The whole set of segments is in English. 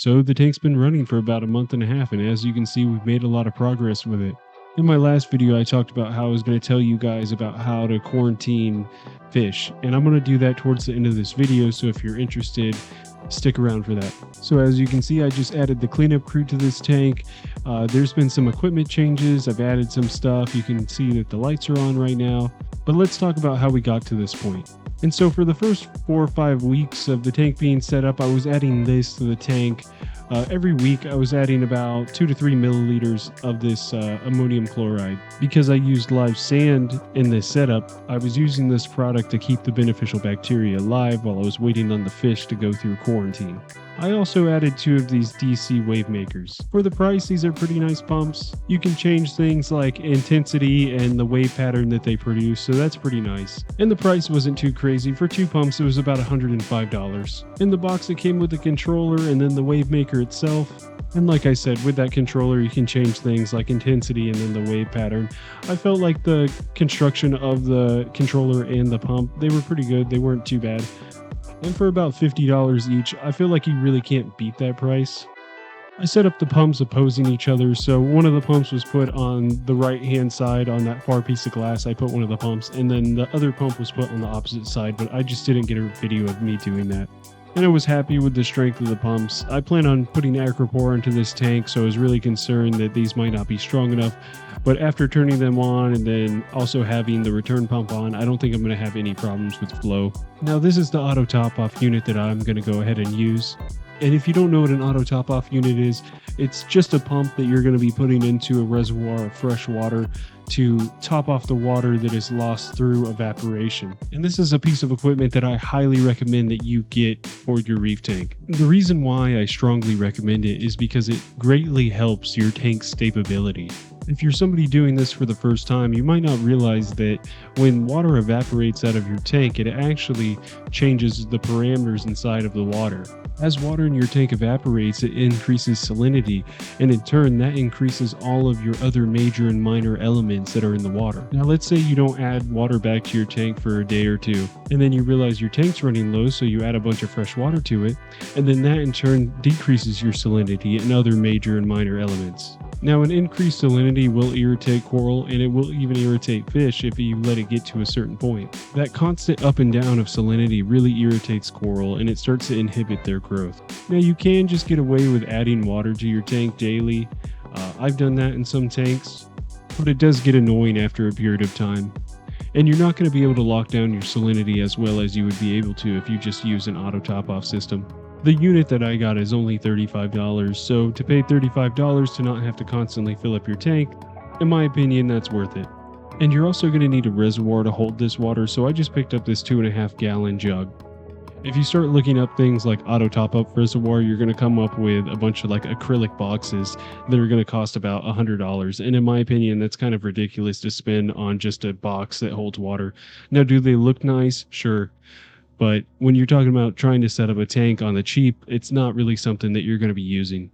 So the tank's been running for about a month and a half, and as you can see, we've made a lot of progress with it. In my last video, I talked about how I was going to tell you guys about how to quarantine fish, and I'm going to do that towards the end of this video, so if you're interested, stick around for that. So as you can see, I just added the cleanup crew to this tank. There's been some equipment changes. I've added some stuff. You can see that the lights are on right now, but let's talk about how we got to this point. And so for the first 4 or 5 weeks of the tank being set up, I was adding this to the tank. Every week I was adding about 2 to 3 milliliters of this ammonium chloride. Because I used live sand in this setup, I was using this product to keep the beneficial bacteria alive while I was waiting on the fish to go through quarantine. I also added 2 of these DC wave makers. For the price, these are pretty nice pumps. You can change things like intensity and the wave pattern that they produce, so that's pretty nice. And the price wasn't too crazy. For 2 pumps, it was about $105. In the box, it came with a controller and then the wave maker itself. And like I said, with that controller, you can change things like intensity and then the wave pattern. I felt like the construction of the controller and the pump, they were pretty good. They weren't too bad. And for about $50 each, I feel like you really can't beat that price. I set up the pumps opposing each other, so one of the pumps was put on the right hand side on that far piece of glass. I put one of the pumps, and then the other pump was put on the opposite side, but I just didn't get a video of me doing that. And I was happy with the strength of the pumps. I plan on putting acropore into this tank, so I was really concerned that these might not be strong enough. But after turning them on and then also having the return pump on, I don't think I'm going to have any problems with flow. Now this is the auto top off unit that I'm going to go ahead and use. And if you don't know what an auto top off unit is, it's just a pump that you're going to be putting into a reservoir of fresh water to top off the water that is lost through evaporation. And this is a piece of equipment that I highly recommend that you get for your reef tank. The reason why I strongly recommend it is because it greatly helps your tank's stability. If you're somebody doing this for the first time, you might not realize that when water evaporates out of your tank, it actually changes the parameters inside of the water. As water in your tank evaporates, it increases salinity, and in turn, that increases all of your other major and minor elements that are in the water. Now, let's say you don't add water back to your tank for a day or two, and then you realize your tank's running low, so you add a bunch of fresh water to it, and then that in turn decreases your salinity and other major and minor elements. Now, an increased salinity will irritate coral, and it will even irritate fish if you let it get to a certain point. That constant up and down of salinity really irritates coral, and it starts to inhibit their growth. Now, you can just get away with adding water to your tank daily. I've done that in some tanks, but it does get annoying after a period of time. And you're not going to be able to lock down your salinity as well as you would be able to if you just use an auto top-off system. The unit that I got is only $35, so to pay $35 to not have to constantly fill up your tank, in my opinion, that's worth it. And you're also going to need a reservoir to hold this water, so I just picked up this 2.5 gallon jug. If you start looking up things like auto top-up reservoir, you're going to come up with a bunch of like acrylic boxes that are going to cost about $100. And in my opinion, that's kind of ridiculous to spend on just a box that holds water. Now, do they look nice? Sure. But when you're talking about trying to set up a tank on the cheap, it's not really something that you're going to be using.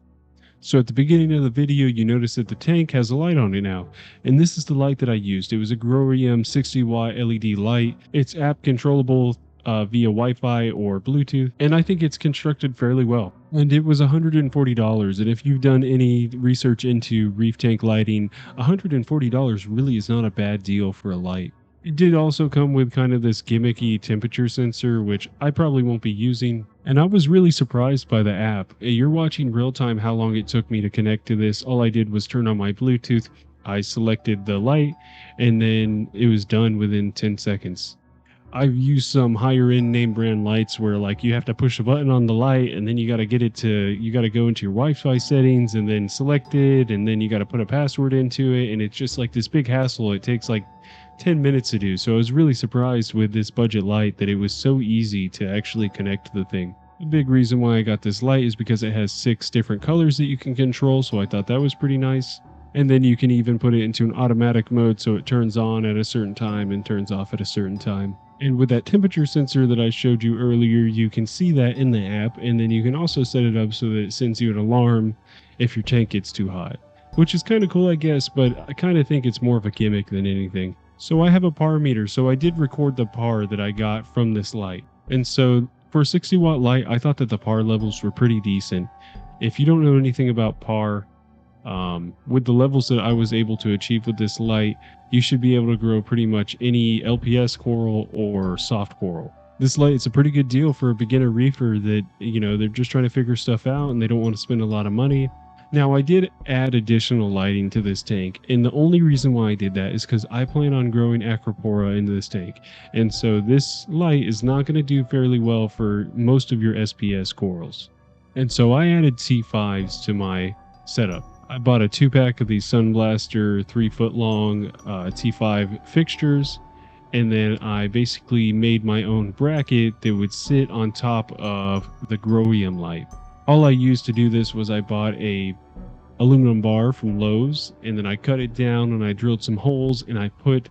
So at the beginning of the video, you notice that the tank has a light on it now. And this is the light that I used. It was a Aquarium 60 watt LED light. It's app controllable via Wi-Fi or Bluetooth, and I think it's constructed fairly well. And it was $140, and if you've done any research into reef tank lighting, $140 really is not a bad deal for a light. It did also come with kind of this gimmicky temperature sensor, which I probably won't be using, and I was really surprised by the app. You're watching real time how long it took me to connect to this. All I did was turn on my Bluetooth, I selected the light, and then it was done within 10 seconds. I've used some higher end name brand lights where like you have to push a button on the light and then you got to go into your Wi-Fi settings and then select it, and then you got to put a password into it, and it's just like this big hassle. It takes like 10 minutes to do. So I was really surprised with this budget light that it was so easy to actually connect to the thing. The big reason why I got this light is because it has 6 different colors that you can control, so I thought that was pretty nice. And then you can even put it into an automatic mode so it turns on at a certain time and turns off at a certain time. And with that temperature sensor that I showed you earlier, you can see that in the app, and then you can also set it up so that it sends you an alarm if your tank gets too hot, which is kind of cool, I guess, but I kind of think it's more of a gimmick than anything. So I have a PAR meter, so I did record the PAR that I got from this light. And so for a 60 watt light, I thought that the PAR levels were pretty decent. If you don't know anything about par, with the levels that I was able to achieve with this light, you should be able to grow pretty much any LPS coral or soft coral. This light is a pretty good deal for a beginner reefer that, they're just trying to figure stuff out and they don't want to spend a lot of money. Now, I did add additional lighting to this tank, and the only reason why I did that is because I plan on growing Acropora into this tank. And so this light is not going to do fairly well for most of your SPS corals. And so I added T5s to my setup. I bought a 2-pack of these Sunblaster 3-foot long T5 fixtures, and then I basically made my own bracket that would sit on top of the Aquarium light. All I used to do this was I bought a aluminum bar from Lowe's, and then I cut it down and I drilled some holes and I put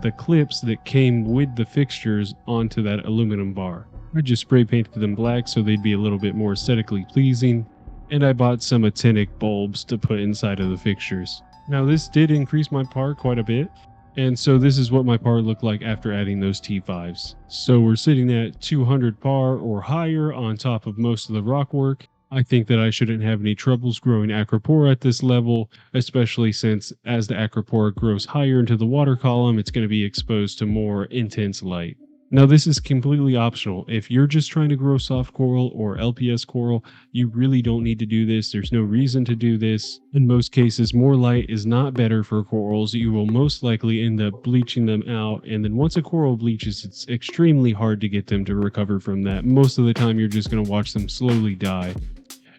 the clips that came with the fixtures onto that aluminum bar. I just spray painted them black so they'd be a little bit more aesthetically pleasing, and I bought some actinic bulbs to put inside of the fixtures. Now this did increase my par quite a bit, and so this is what my par looked like after adding those T5s. So we're sitting at 200 par or higher on top of most of the rock work. I think that I shouldn't have any troubles growing Acropora at this level, especially since as the Acropora grows higher into the water column, it's going to be exposed to more intense light. Now, this is completely optional. If you're just trying to grow soft coral or LPS coral, you really don't need to do this. There's no reason to do this. In most cases, more light is not better for corals. You will most likely end up bleaching them out. And then once a coral bleaches, it's extremely hard to get them to recover from that. Most of the time, you're just going to watch them slowly die.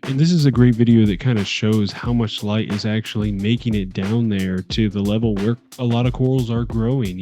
And this is a great video that kind of shows how much light is actually making it down there to the level where a lot of corals are growing,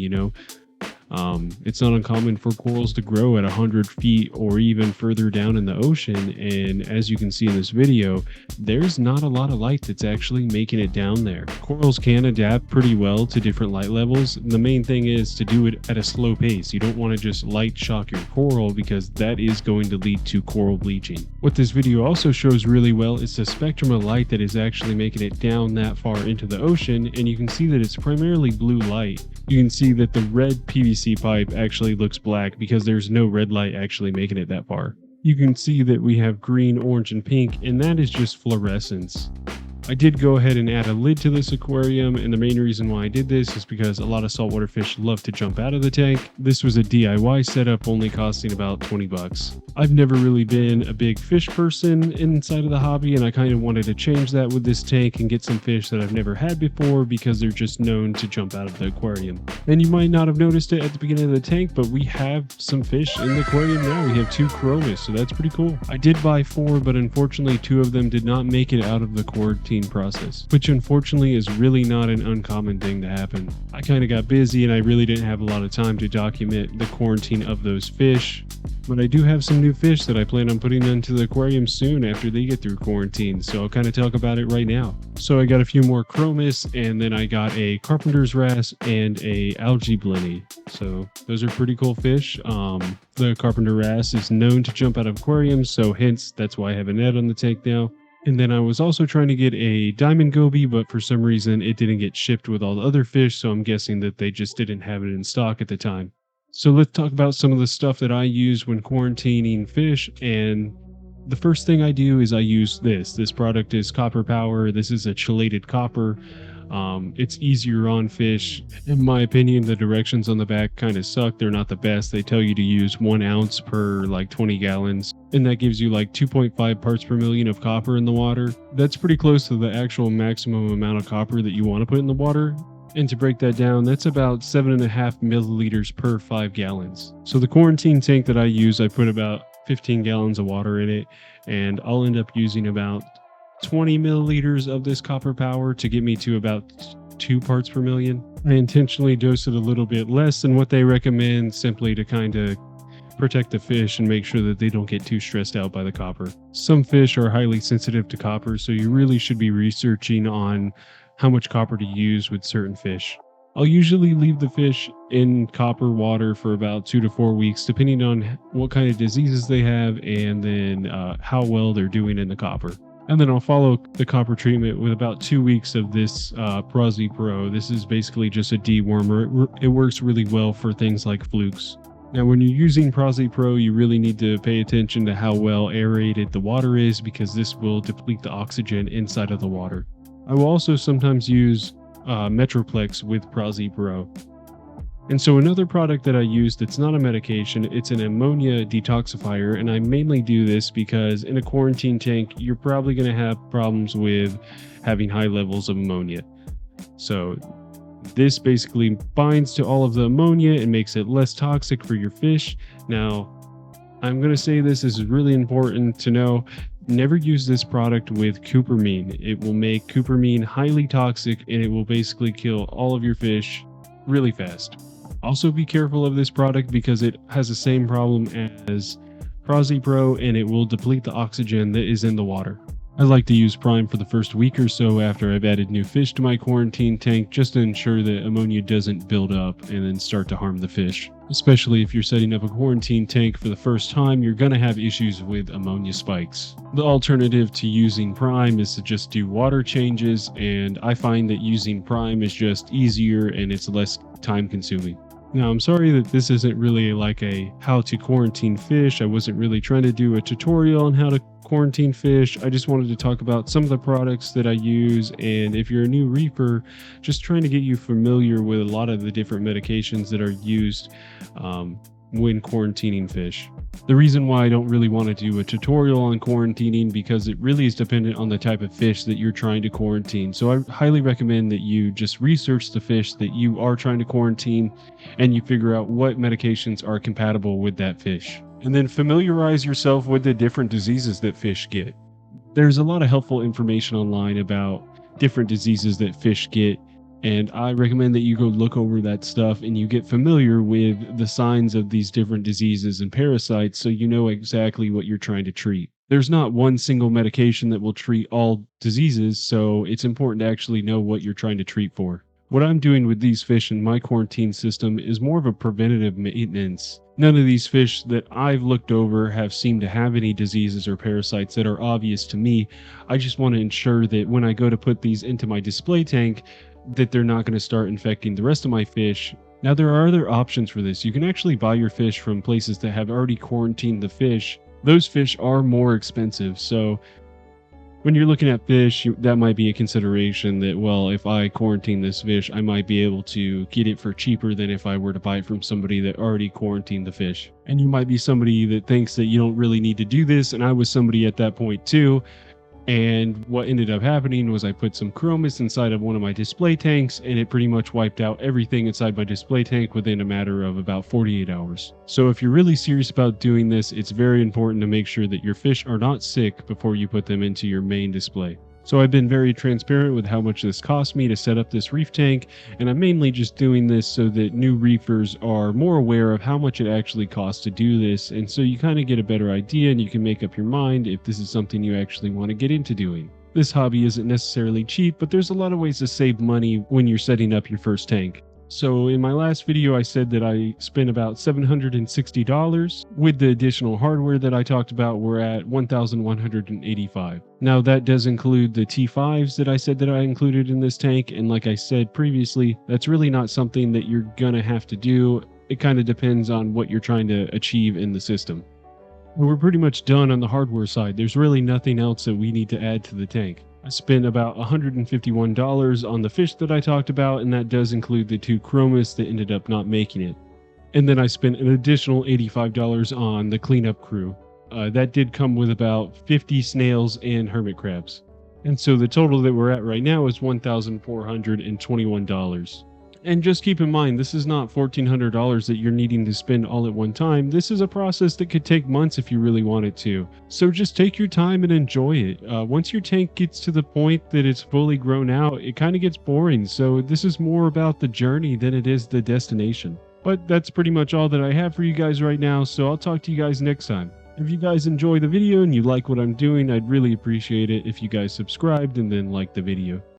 It's not uncommon for corals to grow at 100 feet or even further down in the ocean, and as you can see in this video, there's not a lot of light that's actually making it down there. Corals can adapt pretty well to different light levels. The main thing is to do it at a slow pace. You don't want to just light shock your coral because that is going to lead to coral bleaching. What this video also shows really well is the spectrum of light that is actually making it down that far into the ocean, and you can see that it's primarily blue light. You can see that the red PVC pipe actually looks black because there's no red light actually making it that far. You can see that we have green, orange, and pink, and that is just fluorescence. I did go ahead and add a lid to this aquarium, and the main reason why I did this is because a lot of saltwater fish love to jump out of the tank. This was a DIY setup, only costing about 20 bucks. I've never really been a big fish person inside of the hobby, and I kind of wanted to change that with this tank and get some fish that I've never had before because they're just known to jump out of the aquarium. And you might not have noticed it at the beginning of the tank, but we have some fish in the aquarium now. We have 2 chromis, so that's pretty cool. I did buy 4, but unfortunately 2 of them did not make it out of the quarantine process, which unfortunately is really not an uncommon thing to happen. I kind of got busy and I really didn't have a lot of time to document the quarantine of those fish, but I do have some new fish that I plan on putting into the aquarium soon after they get through quarantine, so I'll kind of talk about it right now. So I got a few more chromis, and then I got a carpenter's wrasse and a algae blenny. So those are pretty cool fish. The carpenter wrasse is known to jump out of aquariums, so hence that's why I have a net on the tank now. And then I was also trying to get a diamond goby, but for some reason it didn't get shipped with all the other fish, so I'm guessing that they just didn't have it in stock at the time. So let's talk about some of the stuff that I use when quarantining fish, and the first thing I do is I use this. This product is Copper Power. This is a chelated copper. It's easier on fish. In my opinion, the directions on the back kind of suck. They're not the best. They tell you to use 1 ounce per like 20 gallons, and that gives you like 2.5 parts per million of copper in the water. That's pretty close to the actual maximum amount of copper that you want to put in the water. And to break that down, that's about 7.5 milliliters per 5 gallons. So the quarantine tank that I use, I put about 15 gallons of water in it, and I'll end up using about 20 milliliters of this Copper Power to get me to about 2 parts per million. I intentionally dose it a little bit less than what they recommend, simply to kind of protect the fish and make sure that they don't get too stressed out by the copper. Some fish are highly sensitive to copper, so you really should be researching on how much copper to use with certain fish. I'll usually leave the fish in copper water for about 2 to 4 weeks, depending on what kind of diseases they have and then how well they're doing in the copper. And then I'll follow the copper treatment with about 2 weeks of this Prozi Pro. This is basically just a dewormer. It works really well for things like flukes. Now, when you're using Prosi Pro, you really need to pay attention to how well aerated the water is, because this will deplete the oxygen inside of the water. I will also sometimes use Metroplex with Prosi Pro. And so another product that I use that's not a medication, it's an ammonia detoxifier, and I mainly do this because in a quarantine tank, you're probably going to have problems with having high levels of ammonia. So this basically binds to all of the ammonia and makes it less toxic for your fish. Now, I'm going to say this is really important to know. Never use this product with cupramine. It will make cupramine highly toxic and it will basically kill all of your fish really fast. Also be careful of this product because it has the same problem as Prosi Pro and it will deplete the oxygen that is in the water. I like to use Prime for the first week or so after I've added new fish to my quarantine tank, just to ensure that ammonia doesn't build up and then start to harm the fish. Especially if you're setting up a quarantine tank for the first time, you're going to have issues with ammonia spikes. The alternative to using Prime is to just do water changes, and I find that using Prime is just easier and it's less time consuming. Now, I'm sorry that this isn't really like a how to quarantine fish. I wasn't really trying to do a tutorial on how to quarantine fish. I just wanted to talk about some of the products that I use, and if you're a new reefer, just trying to get you familiar with a lot of the different medications that are used when quarantining fish. The reason why I don't really want to do a tutorial on quarantining because it really is dependent on the type of fish that you're trying to quarantine. So I highly recommend that you just research the fish that you are trying to quarantine and you figure out what medications are compatible with that fish. And then familiarize yourself with the different diseases that fish get. There's a lot of helpful information online about different diseases that fish get, and I recommend that you go look over that stuff and you get familiar with the signs of these different diseases and parasites so you know exactly what you're trying to treat. There's not one single medication that will treat all diseases, so it's important to actually know what you're trying to treat for. What I'm doing with these fish in my quarantine system is more of a preventative maintenance. None of these fish that I've looked over have seemed to have any diseases or parasites that are obvious to me. I just want to ensure that when I go to put these into my display tank, that they're not going to start infecting the rest of my fish. Now, there are other options for this. You can actually buy your fish from places that have already quarantined the fish. Those fish are more expensive, so when you're looking at fish, that might be a consideration that, well, if I quarantine this fish, I might be able to get it for cheaper than if I were to buy it from somebody that already quarantined the fish. And you might be somebody that thinks that you don't really need to do this, and I was somebody at that point too. And what ended up happening was I put some chromis inside of one of my display tanks, and it pretty much wiped out everything inside my display tank within a matter of about 48 hours. So if you're really serious about doing this, it's very important to make sure that your fish are not sick before you put them into your main display. So I've been very transparent with how much this cost me to set up this reef tank, and I'm mainly just doing this so that new reefers are more aware of how much it actually costs to do this, and so you kind of get a better idea and you can make up your mind if this is something you actually want to get into doing. This hobby isn't necessarily cheap, but there's a lot of ways to save money when you're setting up your first tank. So in my last video, I said that I spent about $760. With the additional hardware that I talked about, we're at $1,185. Now that does include the T5s that I said that I included in this tank. And like I said previously, that's really not something that you're gonna have to do. It kind of depends on what you're trying to achieve in the system. We're pretty much done on the hardware side. There's really nothing else that we need to add to the tank. I spent about $151 on the fish that I talked about, and that does include the 2 chromis that ended up not making it. And then I spent an additional $85 on the cleanup crew. That did come with about 50 snails and hermit crabs. And so the total that we're at right now is $1,421. And just keep in mind, this is not $1,400 that you're needing to spend all at one time. This is a process that could take months if you really wanted to. So just take your time and enjoy it. Once your tank gets to the point that it's fully grown out, it kind of gets boring. So this is more about the journey than it is the destination. But that's pretty much all that I have for you guys right now. So I'll talk to you guys next time. If you guys enjoy the video and you like what I'm doing, I'd really appreciate it if you guys subscribed and then liked the video.